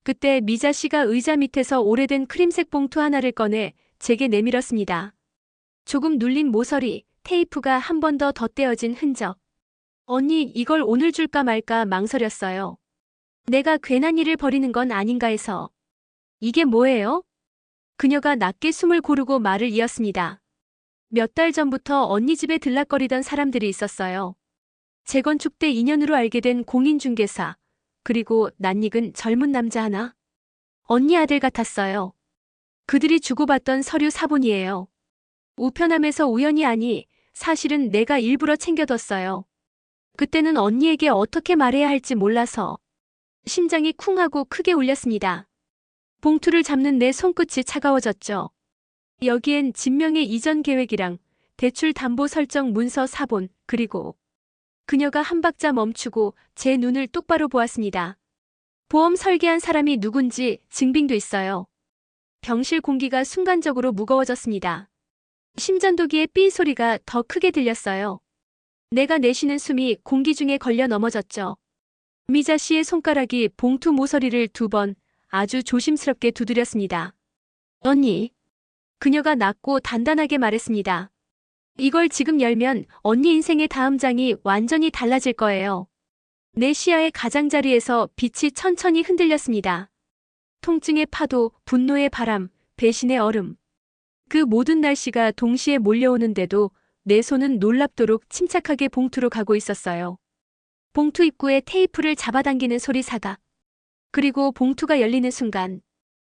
그때 미자 씨가 의자 밑에서 오래된 크림색 봉투 하나를 꺼내 제게 내밀었습니다. 조금 눌린 모서리, 테이프가 한 번 더 덧대어진 흔적. 언니 이걸 오늘 줄까 말까 망설였어요. 내가 괜한 일을 벌이는 건 아닌가 해서. 이게 뭐예요? 그녀가 낮게 숨을 고르고 말을 이었습니다. 몇 달 전부터 언니 집에 들락거리던 사람들이 있었어요. 재건축 때 인연으로 알게 된 공인중개사, 그리고 낯익은 젊은 남자 하나. 언니 아들 같았어요. 그들이 주고받던 서류 사본이에요. 우편함에서 우연히 아니, 사실은 내가 일부러 챙겨뒀어요. 그때는 언니에게 어떻게 말해야 할지 몰라서. 심장이 쿵 하고 크게 울렸습니다. 봉투를 잡는 내 손끝이 차가워졌죠. 여기엔 진명의 이전 계획이랑 대출 담보 설정 문서 사본, 그리고 그녀가 한 박자 멈추고 제 눈을 똑바로 보았습니다. 보험 설계한 사람이 누군지 증빙도 있어요. 병실 공기가 순간적으로 무거워졌습니다. 심전도기의 삐 소리가 더 크게 들렸어요. 내가 내쉬는 숨이 공기 중에 걸려 넘어졌죠. 미자 씨의 손가락이 봉투 모서리를 2번 아주 조심스럽게 두드렸습니다. 언니. 그녀가 낮고 단단하게 말했습니다. 이걸 지금 열면 언니 인생의 다음 장이 완전히 달라질 거예요. 내 시야의 가장자리에서 빛이 천천히 흔들렸습니다. 통증의 파도, 분노의 바람, 배신의 얼음. 그 모든 날씨가 동시에 몰려오는데도 내 손은 놀랍도록 침착하게 봉투로 가고 있었어요. 봉투 입구에 테이프를 잡아당기는 소리 사각. 그리고 봉투가 열리는 순간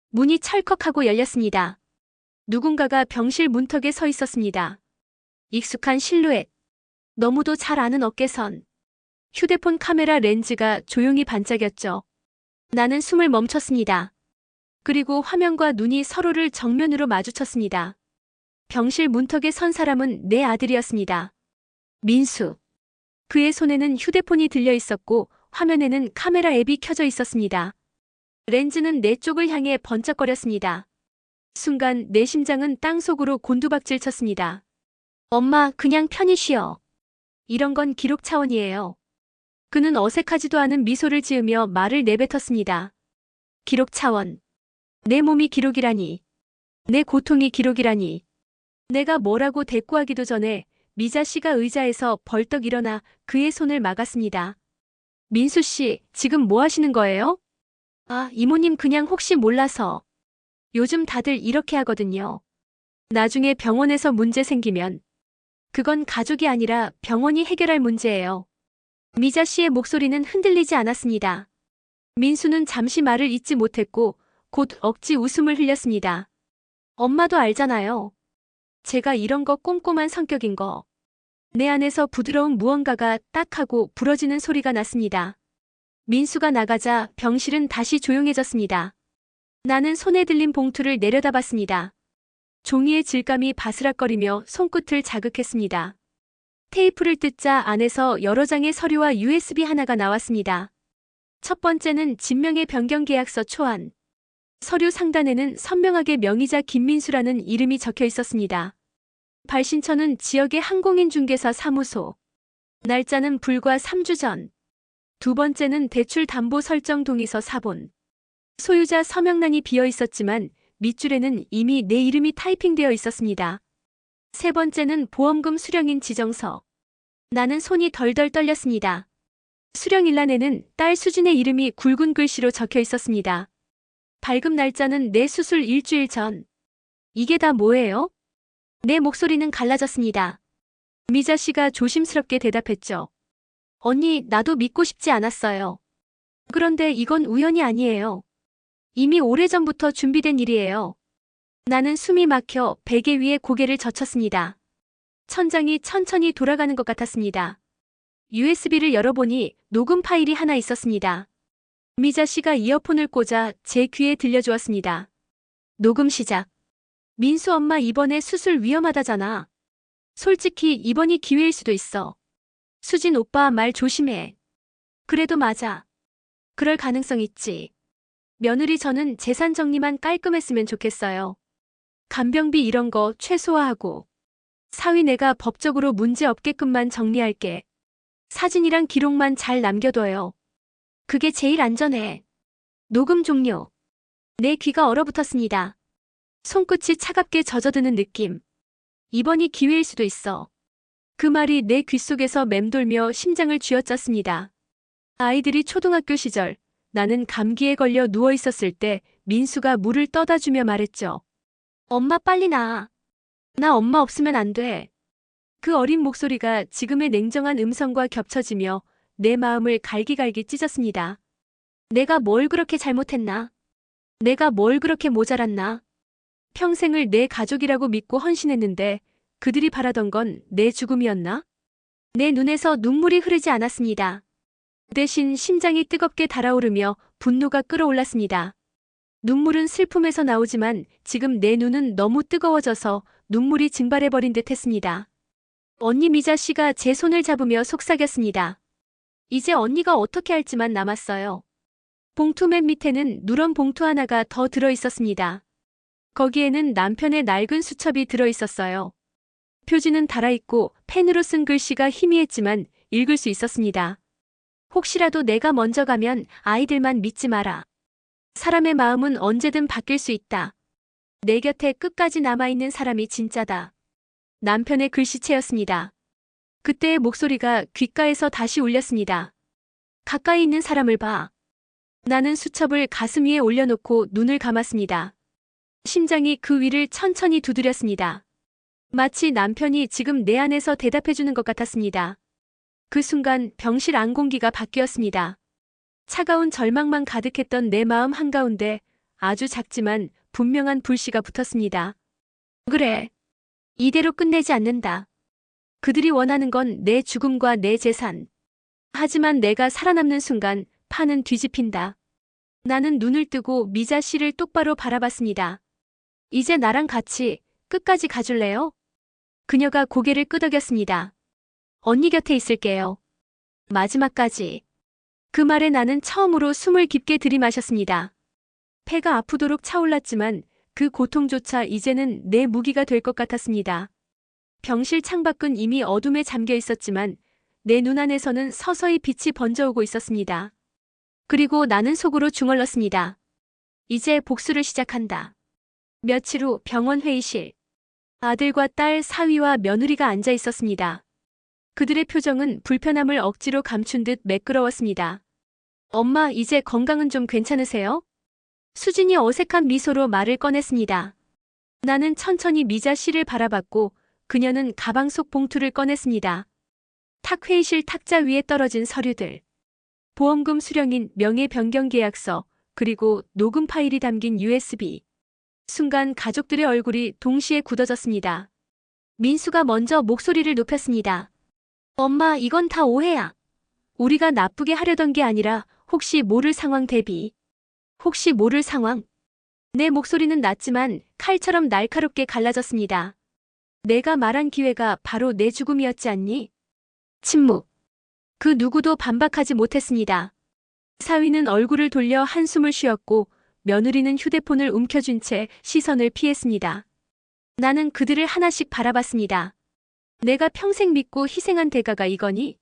문이 찰컥하고 열렸습니다. 누군가가 병실 문턱에 서 있었습니다. 익숙한 실루엣. 너무도 잘 아는 어깨선. 휴대폰 카메라 렌즈가 조용히 반짝였죠. 나는 숨을 멈췄습니다. 그리고 화면과 눈이 서로를 정면으로 마주쳤습니다. 병실 문턱에 선 사람은 내 아들이었습니다. 민수. 그의 손에는 휴대폰이 들려 있었고 화면에는 카메라 앱이 켜져 있었습니다. 렌즈는 내 쪽을 향해 번쩍거렸습니다. 순간 내 심장은 땅속으로 곤두박질 쳤습니다. 엄마, 그냥 편히 쉬어. 이런 건 기록 차원이에요. 그는 어색하지도 않은 미소를 지으며 말을 내뱉었습니다. 기록 차원. 내 몸이 기록이라니. 내 고통이 기록이라니. 내가 뭐라고 대꾸하기도 전에 미자 씨가 의자에서 벌떡 일어나 그의 손을 막았습니다. 민수 씨, 지금 뭐 하시는 거예요? 아, 이모님 그냥 혹시 몰라서. 요즘 다들 이렇게 하거든요. 나중에 병원에서 문제 생기면. 그건 가족이 아니라 병원이 해결할 문제예요. 미자 씨의 목소리는 흔들리지 않았습니다. 민수는 잠시 말을 잇지 못했고 곧 억지 웃음을 흘렸습니다. 엄마도 알잖아요. 제가 이런 거 꼼꼼한 성격인 거. 내 안에서 부드러운 무언가가 딱 하고 부러지는 소리가 났습니다. 민수가 나가자 병실은 다시 조용해졌습니다. 나는 손에 들린 봉투를 내려다봤습니다. 종이의 질감이 바스락거리며 손끝을 자극했습니다. 테이프를 뜯자 안에서 여러 장의 서류와 USB 하나가 나왔습니다. 첫 번째는 진명의 변경 계약서 초안. 서류 상단에는 선명하게 명의자 김민수라는 이름이 적혀 있었습니다. 발신처는 지역의 항공인중개사 사무소. 날짜는 불과 3주 전. 두 번째는 대출 담보 설정 동의서 사본. 소유자 서명란이 비어 있었지만 밑줄에는 이미 내 이름이 타이핑되어 있었습니다. 세 번째는 보험금 수령인 지정서. 나는 손이 덜덜 떨렸습니다. 수령일란에는 딸 수진의 이름이 굵은 글씨로 적혀 있었습니다. 발급 날짜는 내 수술 일주일 전. 이게 다 뭐예요? 내 목소리는 갈라졌습니다. 미자 씨가 조심스럽게 대답했죠. 언니, 나도 믿고 싶지 않았어요. 그런데 이건 우연이 아니에요. 이미 오래전부터 준비된 일이에요. 나는 숨이 막혀 베개 위에 고개를 젖혔습니다. 천장이 천천히 돌아가는 것 같았습니다. USB를 열어보니 녹음 파일이 하나 있었습니다. 미자 씨가 이어폰을 꽂아 제 귀에 들려주었습니다. 녹음 시작. 민수 엄마 이번에 수술 위험하다잖아. 솔직히 이번이 기회일 수도 있어. 수진 오빠 말 조심해. 그래도 맞아. 그럴 가능성 있지. 며느리 저는 재산 정리만 깔끔했으면 좋겠어요. 간병비 이런 거 최소화하고. 사위 내가 법적으로 문제 없게끔만 정리할게. 사진이랑 기록만 잘 남겨둬요. 그게 제일 안전해. 녹음 종료. 내 귀가 얼어붙었습니다. 손끝이 차갑게 젖어드는 느낌. 이번이 기회일 수도 있어. 그 말이 내 귓속에서 맴돌며 심장을 쥐어짰습니다. 아이들이 초등학교 시절 나는 감기에 걸려 누워있었을 때 민수가 물을 떠다 주며 말했죠. 엄마 빨리 나아. 나 엄마 없으면 안 돼. 그 어린 목소리가 지금의 냉정한 음성과 겹쳐지며 내 마음을 갈기갈기 찢었습니다. 내가 뭘 그렇게 잘못했나? 내가 뭘 그렇게 모자랐나? 평생을 내 가족이라고 믿고 헌신했는데 그들이 바라던 건 내 죽음이었나? 내 눈에서 눈물이 흐르지 않았습니다. 대신 심장이 뜨겁게 달아오르며 분노가 끓어올랐습니다. 눈물은 슬픔에서 나오지만 지금 내 눈은 너무 뜨거워져서 눈물이 증발해버린 듯 했습니다. 언니 미자 씨가 제 손을 잡으며 속삭였습니다. 이제 언니가 어떻게 할지만 남았어요. 봉투 맨 밑에는 누런 봉투 하나가 더 들어있었습니다. 거기에는 남편의 낡은 수첩이 들어있었어요. 표지는 달아있고 펜으로 쓴 글씨가 희미했지만 읽을 수 있었습니다. 혹시라도 내가 먼저 가면 아이들만 믿지 마라. 사람의 마음은 언제든 바뀔 수 있다. 내 곁에 끝까지 남아있는 사람이 진짜다. 남편의 글씨체였습니다. 그때의 목소리가 귓가에서 다시 울렸습니다. 가까이 있는 사람을 봐. 나는 수첩을 가슴 위에 올려놓고 눈을 감았습니다. 심장이 그 위를 천천히 두드렸습니다. 마치 남편이 지금 내 안에서 대답해주는 것 같았습니다. 그 순간 병실 안공기가 바뀌었습니다. 차가운 절망만 가득했던 내 마음 한가운데 아주 작지만 분명한 불씨가 붙었습니다. 그래. 이대로 끝내지 않는다. 그들이 원하는 건 내 죽음과 내 재산. 하지만 내가 살아남는 순간 판은 뒤집힌다. 나는 눈을 뜨고 미자 씨를 똑바로 바라봤습니다. 이제 나랑 같이 끝까지 가줄래요? 그녀가 고개를 끄덕였습니다. 언니 곁에 있을게요. 마지막까지. 그 말에 나는 처음으로 숨을 깊게 들이마셨습니다. 폐가 아프도록 차올랐지만 그 고통조차 이제는 내 무기가 될 것 같았습니다. 병실 창밖은 이미 어둠에 잠겨 있었지만 내 눈 안에서는 서서히 빛이 번져오고 있었습니다. 그리고 나는 속으로 중얼렀습니다. 이제 복수를 시작한다. 며칠 후 병원 회의실. 아들과 딸, 사위와 며느리가 앉아 있었습니다. 그들의 표정은 불편함을 억지로 감춘 듯 매끄러웠습니다. 엄마, 이제 건강은 좀 괜찮으세요? 수진이 어색한 미소로 말을 꺼냈습니다. 나는 천천히 미자 씨를 바라봤고 그녀는 가방 속 봉투를 꺼냈습니다. 탁 회의실 탁자 위에 떨어진 서류들. 보험금 수령인 명예 변경 계약서, 그리고 녹음 파일이 담긴 USB. 순간 가족들의 얼굴이 동시에 굳어졌습니다. 민수가 먼저 목소리를 높였습니다. 엄마, 이건 다 오해야. 우리가 나쁘게 하려던 게 아니라 혹시 모를 상황 대비. 혹시 모를 상황. 내 목소리는 낮지만 칼처럼 날카롭게 갈라졌습니다. 내가 말한 기회가 바로 내 죽음이었지 않니? 침묵. 그 누구도 반박하지 못했습니다. 사위는 얼굴을 돌려 한숨을 쉬었고 며느리는 휴대폰을 움켜쥔 채 시선을 피했습니다. 나는 그들을 하나씩 바라봤습니다. 내가 평생 믿고 희생한 대가가 이거니?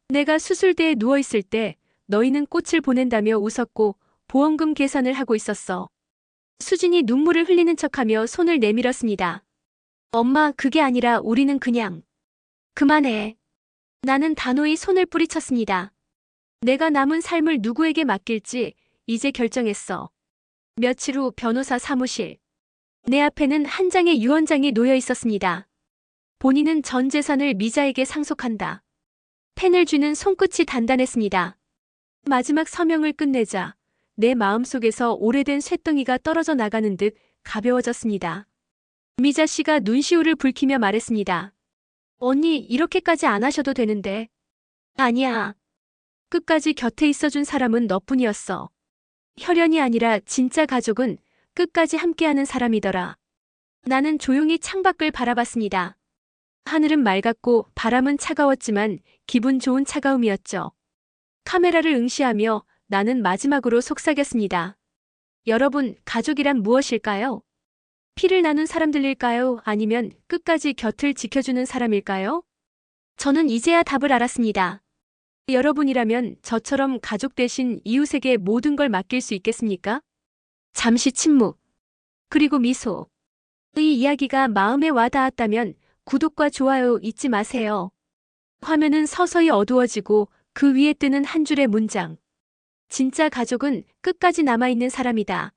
내가 수술대에 누워있을 때 너희는 꽃을 보낸다며 웃었고 보험금 계산을 하고 있었어. 수진이 눈물을 흘리는 척하며 손을 내밀었습니다. 엄마, 그게 아니라 우리는 그냥. 그만해. 나는 단호히 손을 뿌리쳤습니다. 내가 남은 삶을 누구에게 맡길지 이제 결정했어. 며칠 후 변호사 사무실. 내 앞에는 한 장의 유언장이 놓여 있었습니다. 본인은 전 재산을 미자에게 상속한다. 펜을 쥐는 손끝이 단단했습니다. 마지막 서명을 끝내자 내 마음속에서 오래된 쇳덩이가 떨어져 나가는 듯 가벼워졌습니다. 미자 씨가 눈시울을 붉히며 말했습니다. 언니, 이렇게까지 안 하셔도 되는데. 아니야. 끝까지 곁에 있어준 사람은 너뿐이었어. 혈연이 아니라 진짜 가족은 끝까지 함께하는 사람이더라. 나는 조용히 창밖을 바라봤습니다. 하늘은 맑았고 바람은 차가웠지만 기분 좋은 차가움이었죠. 카메라를 응시하며 나는 마지막으로 속삭였습니다. 여러분, 가족이란 무엇일까요? 피를 나눈 사람들일까요? 아니면 끝까지 곁을 지켜주는 사람일까요? 저는 이제야 답을 알았습니다. 여러분이라면 저처럼 가족 대신 이웃에게 모든 걸 맡길 수 있겠습니까? 잠시 침묵. 그리고 미소. 이 이야기가 마음에 와 닿았다면 구독과 좋아요 잊지 마세요. 화면은 서서히 어두워지고 그 위에 뜨는 한 줄의 문장. 진짜 가족은 끝까지 남아있는 사람이다.